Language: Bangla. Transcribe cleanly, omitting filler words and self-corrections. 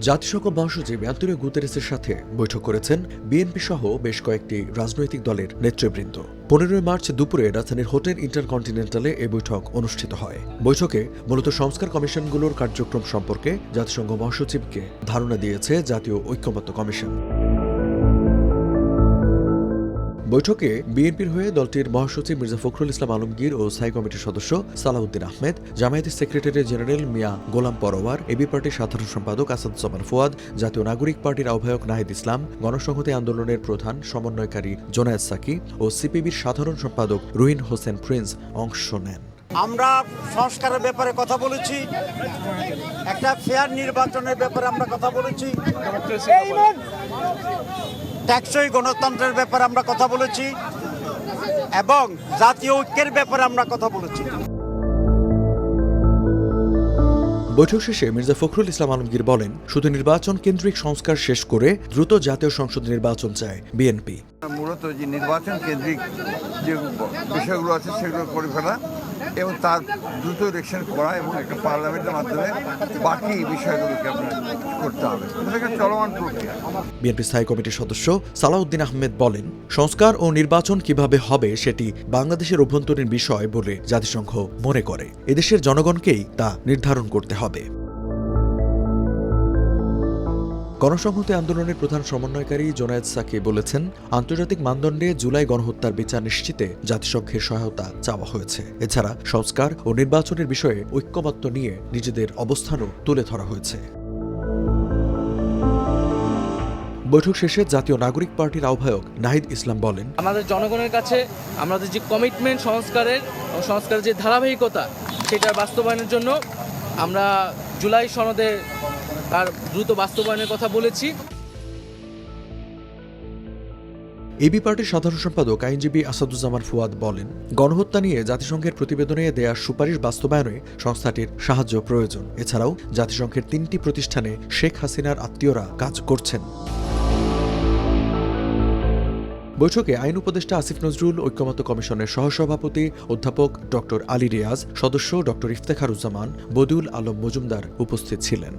জাতিসংঘ মহাসচিব অ্যান্তোনিও গুতেরেসের সাথে বৈঠক করেছেন বিএনপি সহ বেশ কয়েকটি রাজনৈতিক দলের নেতৃবৃন্দ। 15 মার্চ দুপুরে রাজধানীর হোটেল ইন্টারকন্টিনেন্টালে এই বৈঠক অনুষ্ঠিত হয়। বৈঠকে মূলত সংস্কার কমিশনগুলোর কার্যক্রম সম্পর্কে জাতিসংঘ মহাসচিবকে ধারণা দিয়েছে জাতীয় ঐক্যমত্য কমিশন। বৈঠকে বিএনপির হয়ে দলটির মহাসচিব মির্জা ফখরুল ইসলাম আলমগীর ও স্থায়ী কমিটির সদস্য সালাউদ্দিন আহমেদ, জামায়াতের সেক্রেটারি জেনারেল মিয়া গোলাম পরোয়ার, এবি পার্টির সাধারণ সম্পাদক আসাদুজ্জামান ফুয়াদ, জাতীয় নাগরিক পার্টির আহ্বায়ক নাহিদ ইসলাম, গণসংহতি আন্দোলনের প্রধান সমন্বয়কারী জোনায়েদ সাকি ও সিপিবির সাধারণ সম্পাদক রুহিন হোসেন প্রিন্স অংশ নেন। আমরা সংস্কারের ব্যাপারে কথা বলেছি, একটা ফেয়ার নির্বাচনের ব্যাপারে আমরা কথা বলেছি, টেকসই গণতন্ত্রের ব্যাপারে আমরা কথা বলেছি এবং জাতীয় ঐক্যের ব্যাপারে আমরা কথা বলেছি। বৈঠক শেষে মির্জা ফখরুল ইসলাম আলমগীর বলেন, শুধু নির্বাচন কেন্দ্রিক সংস্কার শেষ করে দ্রুত জাতীয় সংসদ নির্বাচন চায় বিএনপি। মূলত যে নির্বাচন কেন্দ্রিক যে বিষয়গুলো আছে সেগুলো করে ফেলা এবং তার দ্রুত ইলেকশন করা এবং একটা পার্লামেন্টের মাধ্যমে বাকি বিষয়গুলোকে আপনার করতে হবে। এটা চলমান প্রক্রিয়া। বিএনপি স্থায়ী কমিটির সদস্য সালাউদ্দিন আহমেদ বলেন, সংস্কার ও নির্বাচন কিভাবে হবে সেটি বাংলাদেশের অভ্যন্তরীণ বিষয় বলে জাতিসংঘ মনে করে। এদেশের জনগণকেই তা নির্ধারণ করতে হবে। গণসংহতি আন্দোলনের প্রধান সমন্বয়কারী জোনায়েদ সাকি বলেছেন, আন্তর্জাতিক মানদণ্ডে জুলাই গণহত্যার বিচার নিশ্চিতে জাতিসংঘের সহায়তা চাওয়া হয়েছে। এছাড়া সংস্কার ও নির্বাচনের বিষয়ে ঐক্যমত্য নিয়ে নিজেদের অবস্থানও তুলে ধরা হয়েছে। বৈঠক শেষে জাতীয় নাগরিক পার্টির আহ্বায়ক নাহিদ ইসলাম বলেন, আমাদের জনগণের কাছে আমাদের যে কমিটমেন্ট সংস্কারের যে ধারাবাহিকতা সেটার বাস্তবায়নের জন্য আমরা জুলাই সনদে তার দ্রুত বাস্তবায়নের কথা বলেছি। এবি পার্টির সাধারণ সম্পাদক আইনজীবী আসাদুজ্জামান ফুয়াদ বলেন, গণহত্যা নিয়ে জাতিসংঘের প্রতিবেদনে দেয়া সুপারিশ বাস্তবায়নে সংস্থাটির সাহায্য প্রয়োজন। এছাড়াও জাতিসংঘের 3টি প্রতিষ্ঠানে শেখ হাসিনার আত্মীয়রা কাজ করছেন। বৈঠকে আইন উপদেষ্টা আসিফ নজরুল, ঐক্যমত্য কমিশনের সহসভাপতি অধ্যাপক ড আলী রিয়াজ, সদস্য ড ইফতেখারুজ্জামান, বদিউল আলম মজুমদার উপস্থিত ছিলেন।